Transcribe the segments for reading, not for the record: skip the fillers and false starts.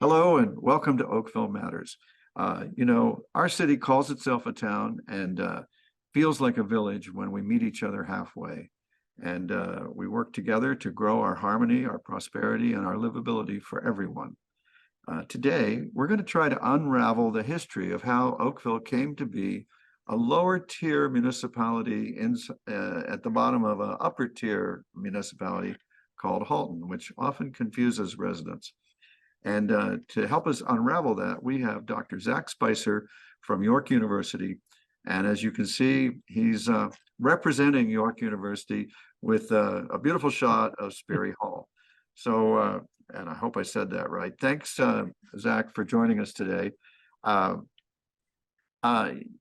Hello and welcome to Oakville Matters. Our city calls itself a town and feels like a village when we meet each other halfway. And we work together to grow our harmony, our prosperity, and our livability for everyone. Today, we're going to try to unravel the history of how Oakville came to be a lower tier municipality at the bottom of an upper tier municipality called Halton, which often confuses residents. And to help us unravel that, we have Dr. Zach Spicer from York University. And as you can see, he's representing York University with a beautiful shot of Sperry Hall. So, and I hope I said that right. Thanks, Zach, for joining us today.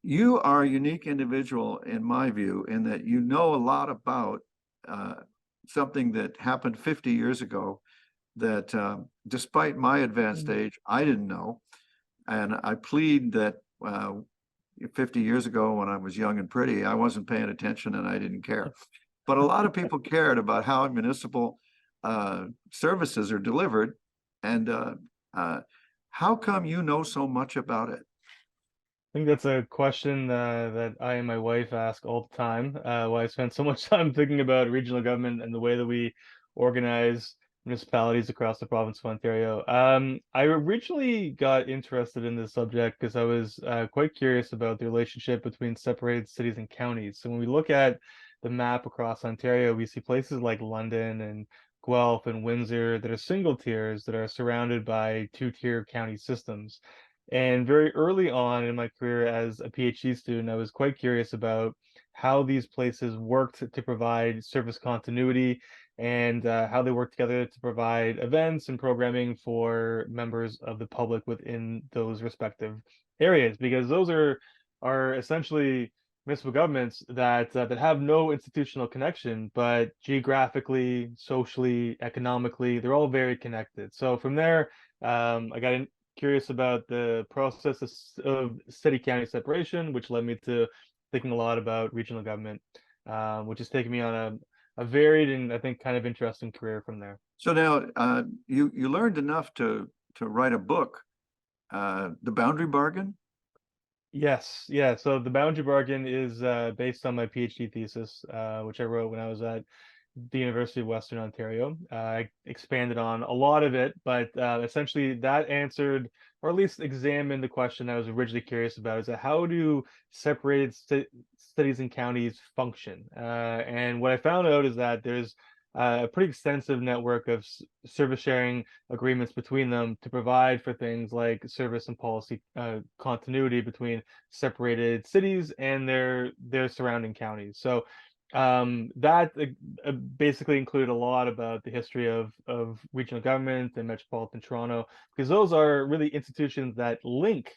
You are a unique individual, in my view, in that you know a lot about something that happened 50 years ago that despite my advanced age, I didn't know. And I plead that 50 years ago when I was young and pretty, I wasn't paying attention and I didn't care. But a lot of people cared about how municipal services are delivered. And how come you know so much about it? I think that's a question that I and my wife ask all the time. Why I spend so much time thinking about regional government and the way that we organize municipalities across the province of Ontario. I originally got interested in this subject because I was quite curious about the relationship between separated cities and counties. So when we look at the map across Ontario, we see places like London and Guelph and Windsor that are single tiers that are surrounded by two-tier county systems. And very early on in my career as a PhD student, I was quite curious about how these places worked to provide service continuity and how they work together to provide events and programming for members of the public within those respective areas, because those are essentially municipal governments that have no institutional connection, but geographically, socially, economically, they're all very connected. So from there, I got curious about the process of city-county separation, which led me to thinking a lot about regional government, which has taken me on a varied and I think kind of interesting career from there. So now you learned enough to write a book, The Boundary Bargain. Yes, yeah. So the boundary bargain is based on my PhD thesis, which I wrote when I was at the University of Western Ontario. I expanded on a lot of it, but essentially that answered, or at least examined the question I was originally curious about: is that how do separated cities and counties function? And what I found out is that there's a pretty extensive network of service sharing agreements between them to provide for things like service and policy continuity between separated cities and their surrounding counties. So that basically included a lot about the history of regional government and metropolitan Toronto, because those are really institutions that link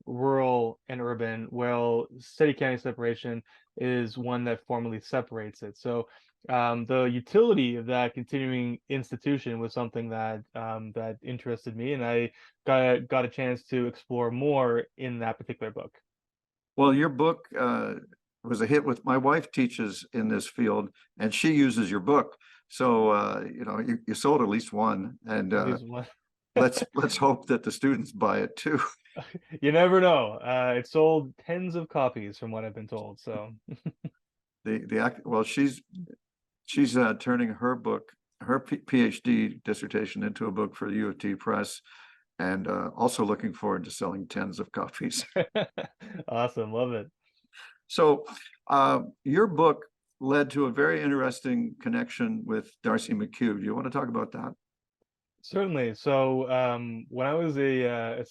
rural and urban, while city-county separation is one that formally separates it. So the utility of that continuing institution was something that interested me, and I got a chance to explore more in that particular book. Well, your book was a hit with my wife teaches in this field and she uses your book. So you sold at least one, and At least one. let's hope that the students buy it too. You never know. It sold tens of copies from what I've been told. So Well, she's turning her book, her PhD dissertation into a book for the U of T Press, and also looking forward to selling tens of copies. awesome, love it. So your book led to a very interesting connection with Darcy McKeough. Do you want to talk about that? Certainly. So when I was a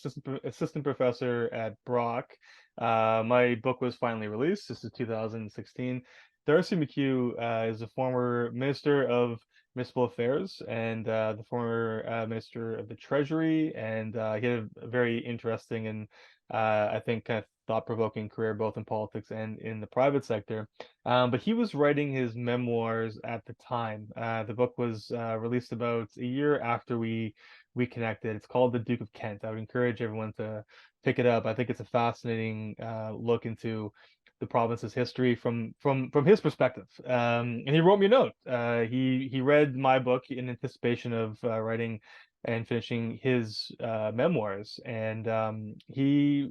assistant professor at Brock, my book was finally released. This is 2016. Darcy McKeough is a former Minister of Municipal Affairs and the former Minister of the Treasury, and he had a very interesting and I think kind of thought-provoking career both in politics and in the private sector. But he was writing his memoirs at the time. The book was released about a year after we connected. It's called The Duke of Kent. I would encourage everyone to pick it up. I think it's a fascinating look into the province's history from his perspective. And he wrote me a note. He read my book in anticipation of writing and finishing his memoirs. And he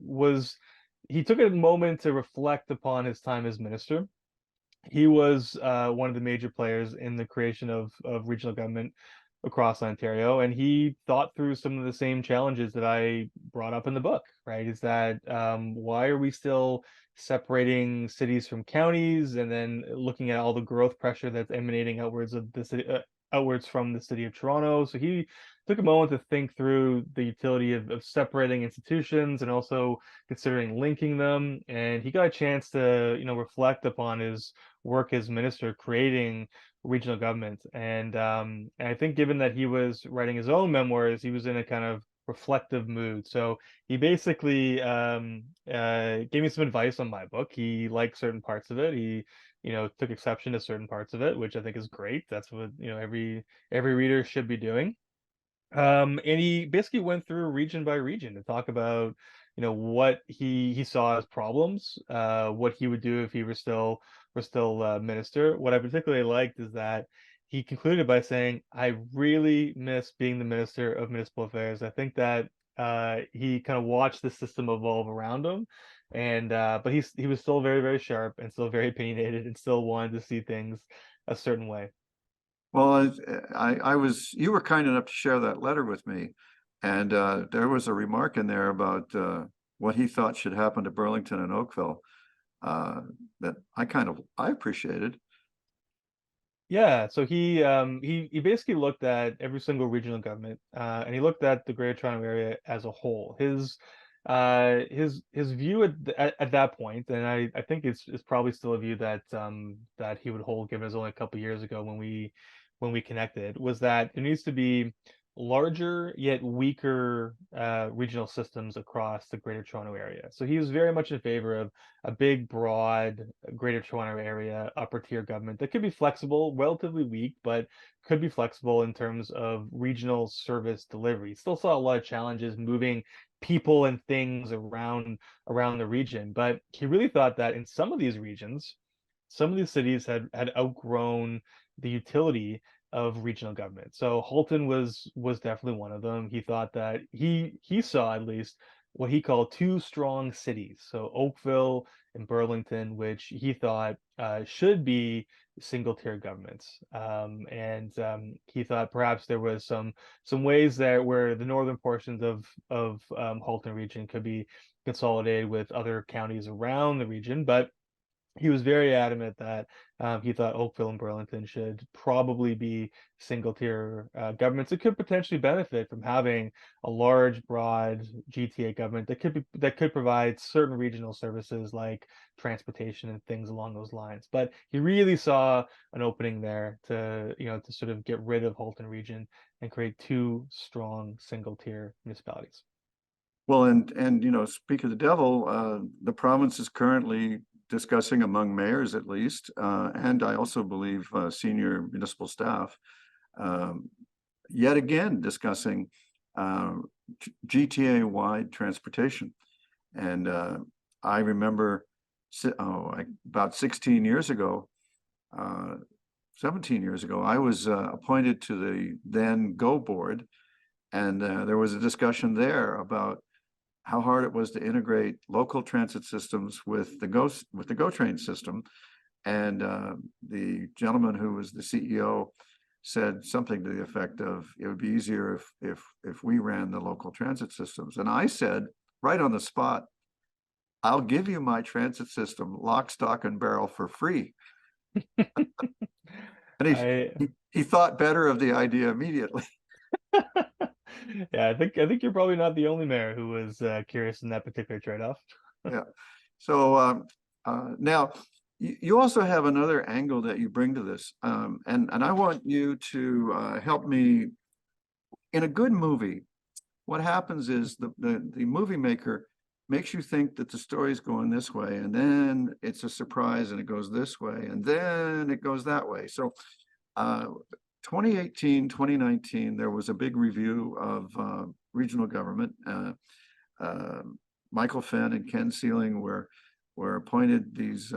took a moment to reflect upon his time as minister. He was one of the major players in the creation of regional government across Ontario, and he thought through some of the same challenges that I brought up in the book. Right? Is that why are we still separating cities from counties, and then looking at all the growth pressure that's emanating outwards of the city, outwards from the city of Toronto? So he took a moment to think through the utility of separating institutions and also considering linking them. And he got a chance to, reflect upon his work as minister creating regional government. And I think given that he was writing his own memoirs, he was in a kind of reflective mood. So he basically gave me some advice on my book. He liked certain parts of it. He, took exception to certain parts of it, which I think is great. That's what, every reader should be doing. And he basically went through region by region to talk about, what he saw as problems, what he would do if he were still minister. What I particularly liked is that he concluded by saying, "I really miss being the minister of municipal affairs." I think that he kind of watched the system evolve around him, and but he was still very, very sharp and still very opinionated and still wanted to see things a certain way. Well, you were kind enough to share that letter with me, and there was a remark in there about what he thought should happen to Burlington and Oakville uh, that I appreciated. Yeah, so he basically looked at every single regional government, and he looked at the Greater Toronto Area as a whole. His view at that point, and I think it's probably still a view that he would hold, given it was only a couple years ago when we connected, was that there needs to be larger yet weaker regional systems across the Greater Toronto Area. So he was very much in favor of a big, broad Greater Toronto Area upper tier government that could be flexible, relatively weak, but could be flexible in terms of regional service delivery. Still saw a lot of challenges moving people and things around the region, but he really thought that in some of these regions, some of these cities had outgrown the utility of regional government. So Halton was definitely one of them. He thought that he saw at least what he called two strong cities. So Oakville and Burlington, which he thought should be single tier governments. And he thought perhaps there was some ways there where the northern portions of Halton region could be consolidated with other counties around the region, but he was very adamant that he thought Oakville and Burlington should probably be single tier governments that could potentially benefit from having a large, broad GTA government that could provide certain regional services like transportation and things along those lines. But he really saw an opening there to sort of get rid of Halton region and create two strong single tier municipalities. Well, and speak of the devil, the province is currently discussing among mayors at least, and I also believe senior municipal staff, um, yet again discussing GTA-wide transportation. And I remember about 16 years ago, 17 years ago, I was appointed to the then GO board, and there was a discussion there about how hard it was to integrate local transit systems with the GO train system. And the gentleman who was the CEO said something to the effect of, it would be easier if we ran the local transit systems. And I said, right on the spot, I'll give you my transit system lock, stock, and barrel for free. And I he thought better of the idea immediately. Yeah, I think you're probably not the only mayor who was curious in that particular trade-off. Yeah. So now you also have another angle that you bring to this, and I want you to help me. In a good movie, what happens is the movie maker makes you think that the story is going this way, and then it's a surprise and it goes this way, and then it goes that way. So 2018, 2019, there was a big review of regional government. Michael Fenn and Ken Sealing were appointed these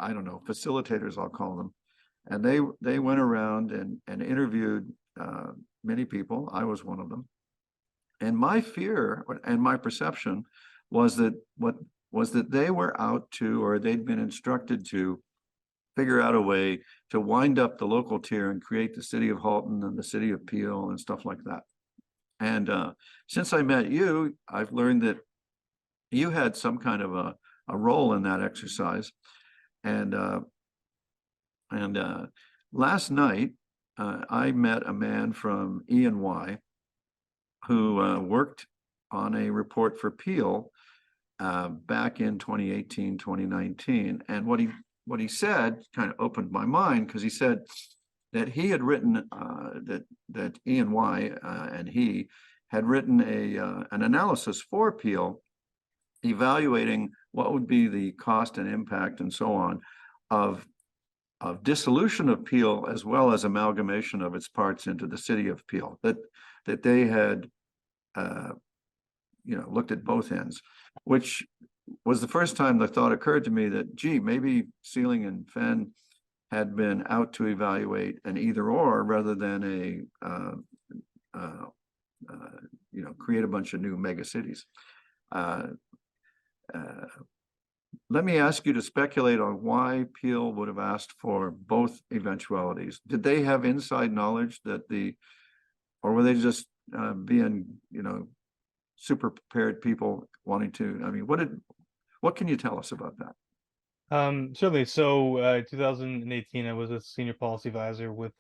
I don't know, facilitators, I'll call them, and they went around and interviewed many people. I was one of them. And my fear and my perception was that they were out to, or they'd been instructed to, figure out a way to wind up the local tier and create the city of Halton and the city of Peel and stuff like that. And since I met you, I've learned that you had some kind of a role in that exercise. And last night, I met a man from E&Y who worked on a report for Peel back in 2018, 2019. And what he said kind of opened my mind, because he said that he had written that E&Y and he had written an analysis for Peel, evaluating what would be the cost and impact and so on of dissolution of Peel, as well as amalgamation of its parts into the city of Peel. That they had looked at both ends, which was the first time the thought occurred to me that, gee, maybe Sealing and Fenn had been out to evaluate an either or rather than create a bunch of new mega cities. Let me ask you to speculate on why Peel would have asked for both eventualities. Did they have inside knowledge or were they just being, super prepared people wanting to? I mean, what can you tell us about that? Certainly. So, 2018, I was a senior policy advisor with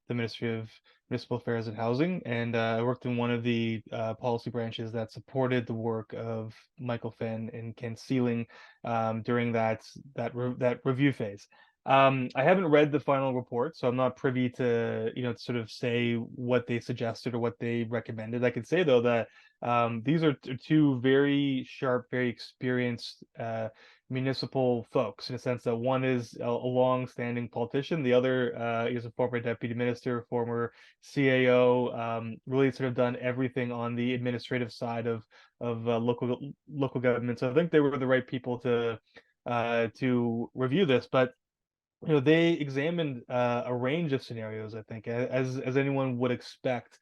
the Ministry of Municipal Affairs and Housing, and I worked in one of the policy branches that supported the work of Michael Fenn and Ken Sealing during that review phase. I haven't read the final report, so I'm not privy to sort of say what they suggested or what they recommended. I can say though that these are two very sharp, very experienced municipal folks, in a sense that one is a long-standing politician, the other is a former deputy minister, former CAO, really sort of done everything on the administrative side of local government. So I think they were the right people to review this, but they examined a range of scenarios, I think, as anyone would expect,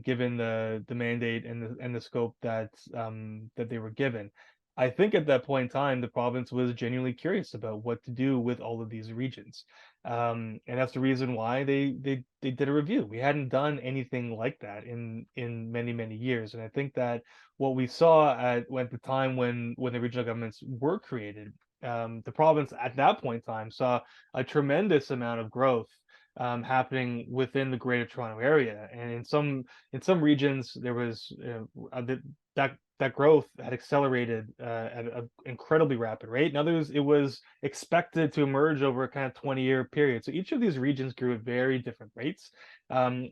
given the mandate and the scope that they were given. I think at that point in time, the province was genuinely curious about what to do with all of these regions, and that's the reason why they did a review. We hadn't done anything like that in many years, and I think that what we saw at the time when the regional governments were created, the province at that point in time saw a tremendous amount of growth happening within the Greater Toronto Area, and in some regions there was that growth had accelerated at an incredibly rapid rate. In others, it was expected to emerge over a kind of 20-year period. So each of these regions grew at very different rates.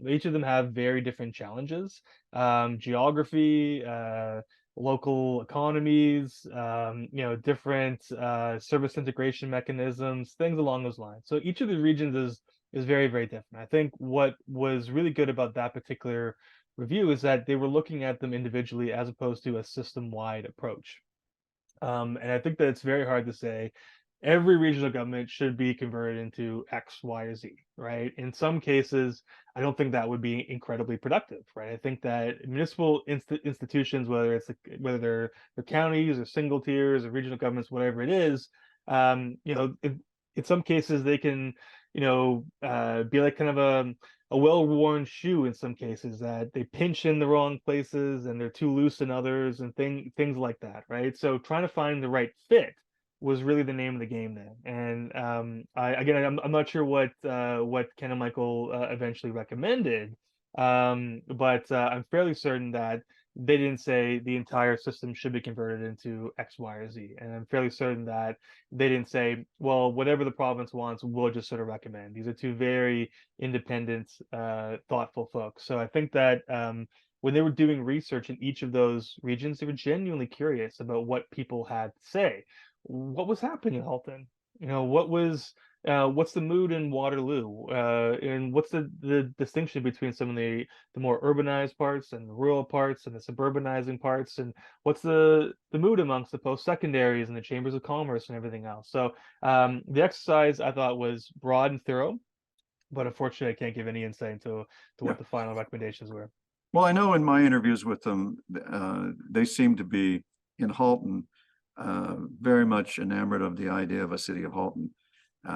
Each of them have very different challenges, geography, local economies, different service integration mechanisms, things along those lines. So each of the regions is very, very different. I think what was really good about that particular review is that they were looking at them individually as opposed to a system-wide approach. And I think that it's very hard to say every regional government should be converted into X, Y, or Z, right? In some cases, I don't think that would be incredibly productive, right? I think that municipal institutions, whether they're counties or single tiers or regional governments, whatever it is, in some cases they can, be like kind of a well-worn shoe in some cases, that they pinch in the wrong places and they're too loose in others, and things like that, right? So trying to find the right fit was really the name of the game then. And I'm not sure what Ken and Michael eventually recommended, but I'm fairly certain that they didn't say the entire system should be converted into X, Y, or Z. And I'm fairly certain that they didn't say, well, whatever the province wants, we'll just sort of recommend. These are two very independent, thoughtful folks. So I think that when they were doing research in each of those regions, they were genuinely curious about what people had to say. What was happening in Halton? What's the mood in Waterloo? And what's the distinction between some of the more urbanized parts and the rural parts and the suburbanizing parts? And what's the mood amongst the post-secondaries and the chambers of commerce and everything else? So the exercise, I thought, was broad and thorough. but unfortunately, I can't give any insight into Yeah. what the final recommendations were. Well, I know in my interviews with them, they seem to be in Halton, very much enamored of the idea of a city of Halton,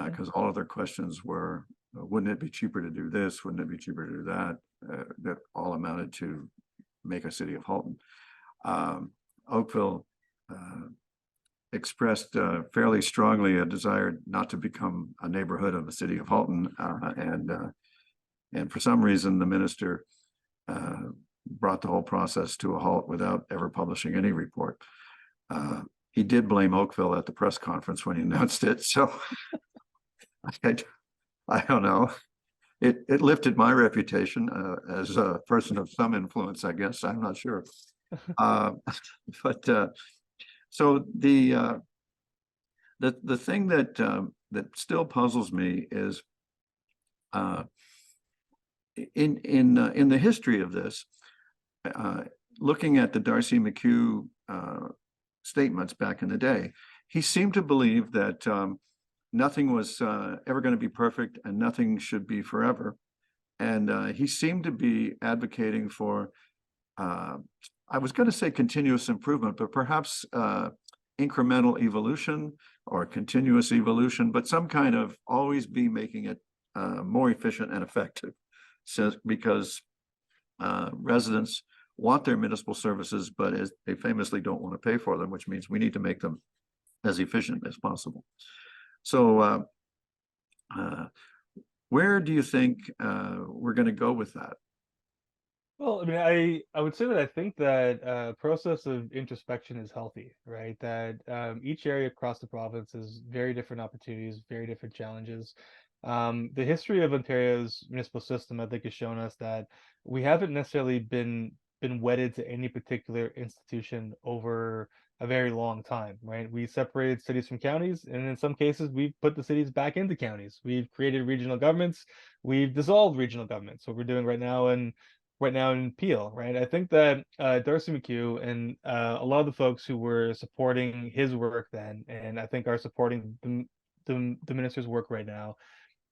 because all of their questions were, wouldn't it be cheaper to do this? Wouldn't it be cheaper to do that? That all amounted to make a city of Halton. Oakville expressed fairly strongly a desire not to become a neighborhood of the city of Halton, and for some reason the minister brought the whole process to a halt without ever publishing any report. He did blame Oakville at the press conference when he announced it, so I don't know. It lifted my reputation as a person of some influence, I guess. I'm not sure. But so the thing that still puzzles me is in the history of this, looking at the Darcy McKeough statements back in the day, he seemed to believe that nothing was ever going to be perfect and nothing should be forever. And he seemed to be advocating for, I was going to say continuous improvement, but perhaps incremental evolution or continuous evolution, but some kind of always be making it more efficient and effective. So, because residents want their municipal services, but they famously don't want to pay for them, which means we need to make them as efficient as possible. So where do you think we're going to go with that? Well, I mean, I would say that I think that process of introspection is healthy, right? That each area across the province has very different opportunities, very different challenges. The history of Ontario's municipal system, I think, has shown us that we haven't necessarily been wedded to any particular institution over a very long time, right? We separated cities from counties, and in some cases, we've put the cities back into counties. We've created regional governments. We've dissolved regional governments. What we're doing right now in Peel, right? I think that Darcy McKeough and a lot of the folks who were supporting his work then, and I think are supporting the minister's work right now,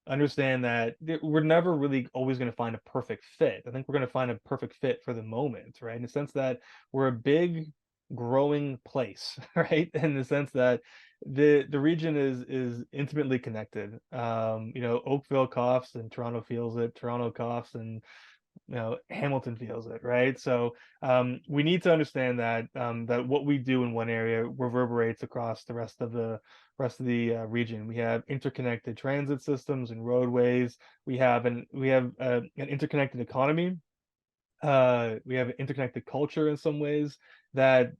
understand that we're never really always going to find a perfect fit. I think we're going to find a perfect fit for the moment, right? In the sense that we're a big growing place, right? In the sense that the region is intimately connected. Oakville coughs and Toronto feels it. Toronto coughs and Hamilton feels it, right? So we need to understand that that what we do in one area reverberates across the rest of the region. We have interconnected transit systems and roadways. We have an interconnected economy. We have an interconnected culture in some ways that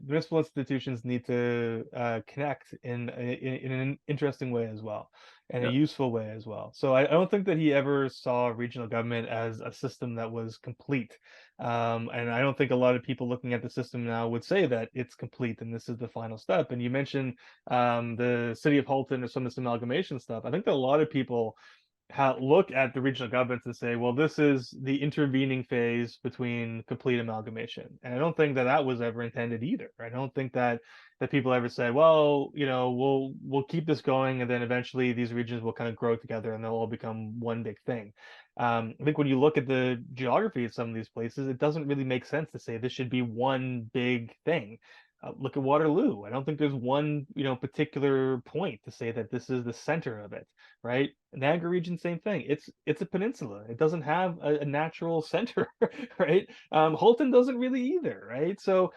municipal institutions need to connect in an interesting way as well, and a Yeah. useful way as well. So I don't think that he ever saw regional government as a system that was complete. And I don't think a lot of people looking at the system now would say that it's complete and this is the final step. And you mentioned the city of Halton or some of this amalgamation stuff. I think that a lot of people look at the regional governments and say, well, this is the intervening phase between complete amalgamation. And I don't think that that was ever intended either. I don't think that people ever said, well, we'll keep this going, and then eventually these regions will kind of grow together and they'll all become one big thing. I think when you look at the geography of some of these places, it doesn't really make sense to say this should be one big thing. Look at Waterloo. I don't think there's one, particular point to say that this is the center of it, right? Niagara region, same thing. It's a peninsula. It doesn't have a natural center, right? Halton doesn't really either, right? So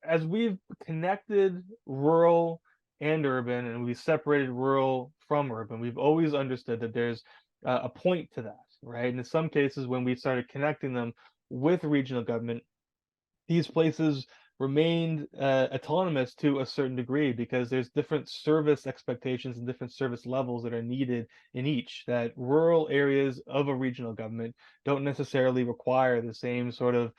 as we've connected rural and urban, and we separated rural from urban, we've always understood that there's a point to that, right? And in some cases, when we started connecting them with regional government, these places remained autonomous to a certain degree because there's different service expectations and different service levels that are needed in each. That rural areas of a regional government don't necessarily require the same sort of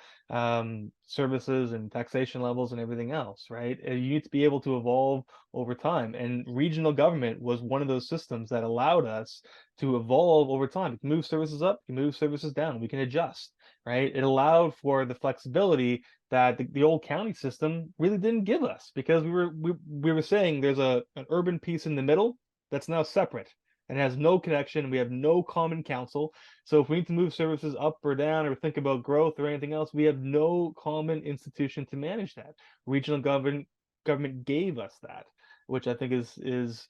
services and taxation levels and everything else, right? And you need to be able to evolve over time. And regional government was one of those systems that allowed us to evolve over time. We can move services up, we can move services down, we can adjust, right? It allowed for the flexibility that the old county system really didn't give us, because we were saying there's an urban piece in the middle that's now separate, and it has no connection. We have no common council. So if we need to move services up or down or think about growth or anything else, we have no common institution to manage that. Regional government gave us that, which I think is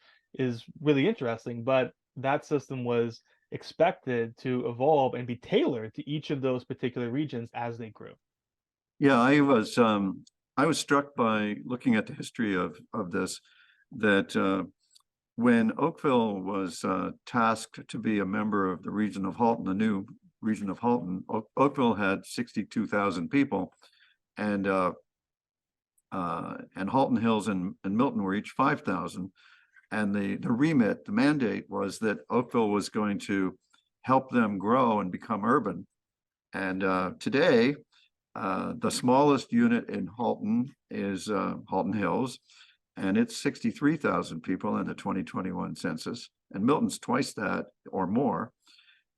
really interesting. But that system was expected to evolve and be tailored to each of those particular regions as they grew. Yeah, I was struck by looking at the history of this, that when Oakville was tasked to be a member of the region of Halton, the new region of Halton, Oakville had 62,000 people, and Halton Hills and Milton were each 5,000. And the remit, the mandate was that Oakville was going to help them grow and become urban. And today, the smallest unit in Halton is Halton Hills, and it's 63,000 people in the 2021 census, and Milton's twice that or more.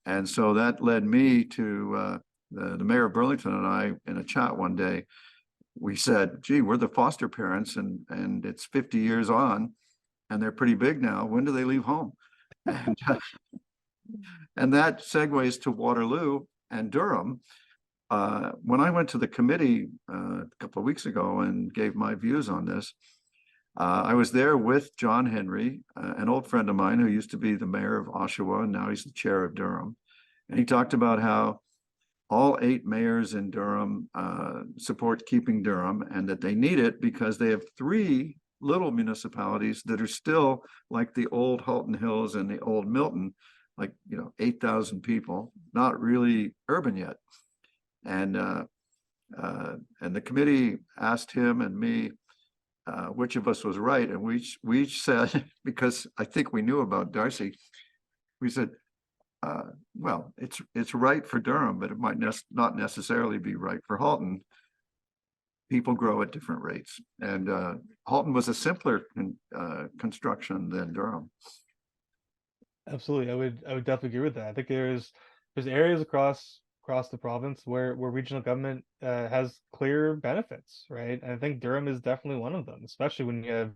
And so that led me to the mayor of Burlington and I, in a chat one day, we said, gee, we're the foster parents, and it's 50 years on, and they're pretty big now. When do they leave home? And that segues to Waterloo and Durham. When I went to the committee a couple of weeks ago and gave my views on this, I was there with John Henry, an old friend of mine who used to be the mayor of Oshawa, and now he's the chair of Durham. And he talked about how all 8 mayors in Durham support keeping Durham, and that they need it because they have 3 little municipalities that are still like the old Halton Hills and the old Milton, like, 8,000 people, not really urban yet. And the committee asked him and me which of us was right, and we each said, because I think we knew about Darcy, we said, well, it's right for Durham, but it might not necessarily be right for Halton. People grow at different rates, and Halton was a simpler construction than Durham. Absolutely, I would definitely agree with that. I think there's areas across the province where regional government has clear benefits, right? And I think Durham is definitely one of them, especially when you have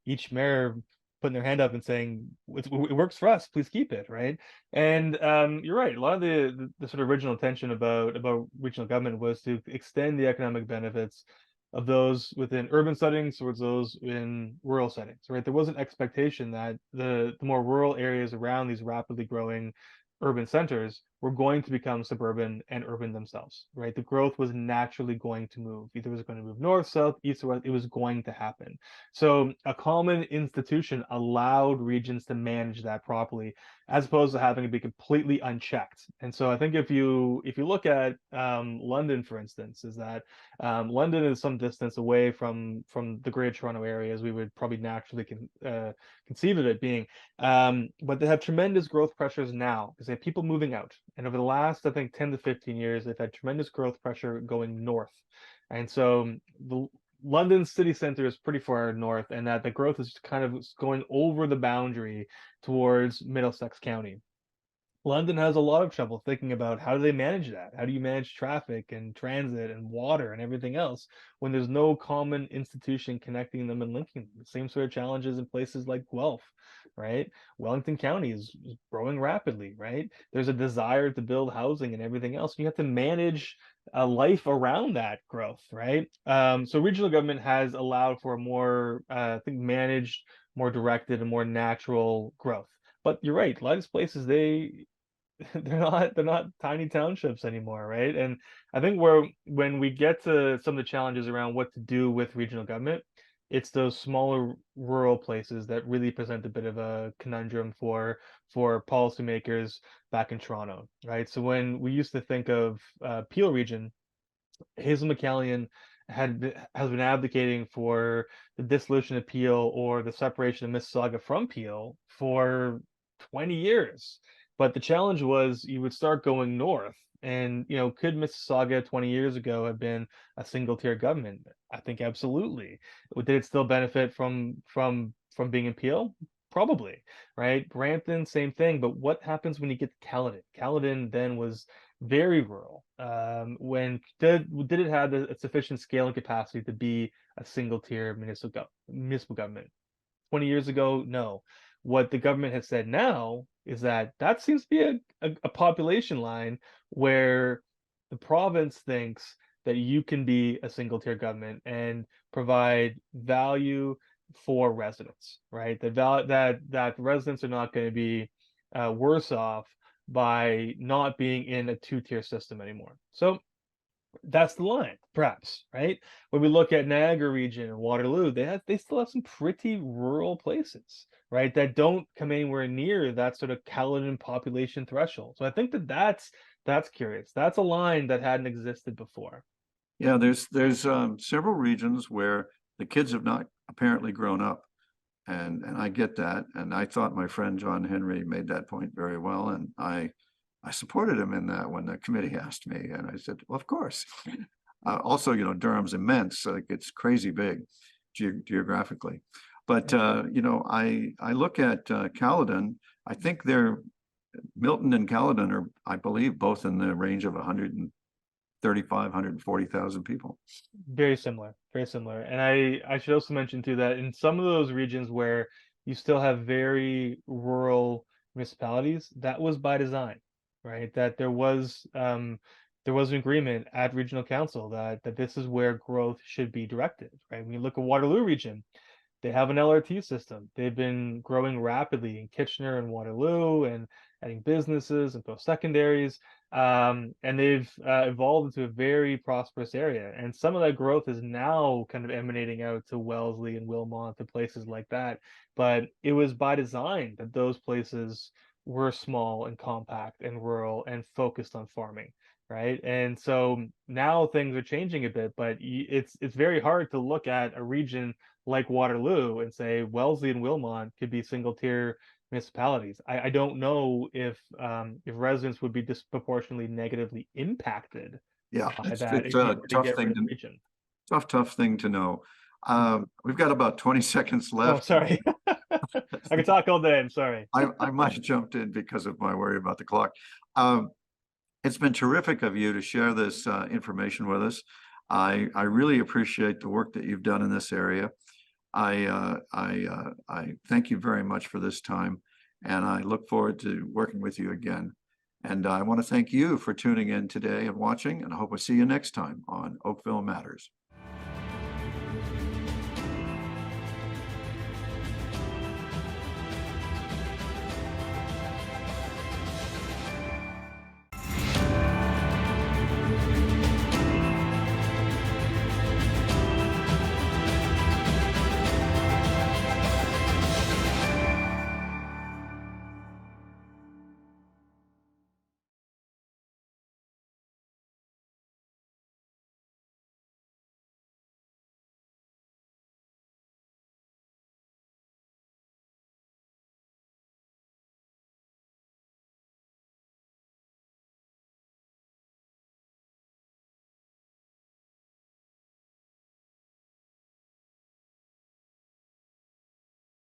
each mayor putting their hand up and saying it works for us, please keep it, right? And you're right. A lot of the sort of original intention about regional government was to extend the economic benefits of those within urban settings towards those in rural settings, right? There was an expectation that the more rural areas around these rapidly growing urban centers were going to become suburban and urban themselves, right? The growth was naturally going to move. Either it was going to move north, south, east, or west. It was going to happen. So a common institution allowed regions to manage that properly, as opposed to having it be completely unchecked. And so I think if you look at London, for instance, is that London is some distance away from the Greater Toronto area, as we would probably naturally conceive of it being. But they have tremendous growth pressures now because they have people moving out. And over the last, I think, 10 to 15 years, they've had tremendous growth pressure going north. And so the London city center is pretty far north, and that the growth is kind of going over the boundary towards Middlesex County. London has a lot of trouble thinking about how do they manage that? How do you manage traffic and transit and water and everything else when there's no common institution connecting them and linking them? The same sort of challenges in places like Guelph, right? Wellington County is growing rapidly, right? There's a desire to build housing and everything else. You have to manage a life around that growth, right? So regional government has allowed for a more, I think, managed, more directed, and more natural growth. But you're right, a lot of these places they're not tiny townships anymore, right? And I think when we get to some of the challenges around what to do with regional government, it's those smaller rural places that really present a bit of a conundrum for policymakers back in Toronto, right? So when we used to think of Peel region, Hazel McCallion has been advocating for the dissolution of Peel or the separation of Mississauga from Peel for 20 years. But the challenge was you would start going north. And, could Mississauga 20 years ago have been a single tier government? I think absolutely. Did it still benefit from being in Peel? Probably, right? Brampton, same thing. But what happens when you get to Caledon? Caledon then was very rural. When did it have a sufficient scale and capacity to be a single tier municipal government? 20 years ago, no. What the government has said now is that that seems to be a population line where the province thinks that you can be a single tier government and provide value for residents, right? That residents are not going to be worse off by not being in a two-tier system anymore. So that's the line, perhaps, right? When we look at Niagara region and Waterloo, they still have some pretty rural places, right? That don't come anywhere near that sort of Caledon population threshold. So I think that's curious. That's a line that hadn't existed before. Yeah, there's several regions where the kids have not apparently grown up. And I get that. And I thought my friend John Henry made that point very well. And I supported him in that when the committee asked me. And I said, well, of course. Also, you know, Durham's immense. Like it's crazy big geographically. But, you know, I look at Caledon. I think Milton and Caledon are, I believe, both in the range of 135, 140,000 people. Very similar, very similar. And I should also mention too that in some of those regions where you still have very rural municipalities, that was by design, right? That there was an agreement at regional council that this is where growth should be directed, right? When you look at Waterloo region, they have an LRT system. They've been growing rapidly in Kitchener and Waterloo and adding businesses and post-secondaries. And they've evolved into a very prosperous area. And some of that growth is now kind of emanating out to Wellesley and Wilmot and places like that. But it was by design that those places were small and compact and rural and focused on farming. Right. And so now things are changing a bit, but it's very hard to look at a region like Waterloo and say Wellesley and Wilmot could be single tier municipalities. I don't know if residents would be disproportionately negatively impacted Yeah, by it's that if you a were to tough get rid thing of the region. tough thing to know. We've got about 20 seconds Oh, left. sorry. I could talk all day. I'm sorry. I might have jumped in because of my worry about the clock. It's been terrific of you to share this information with us. I really appreciate the work that you've done in this area. I thank you very much for this time, and I look forward to working with you again. And I want to thank you for tuning in today and watching, and I hope I see you next time on Oakville Matters.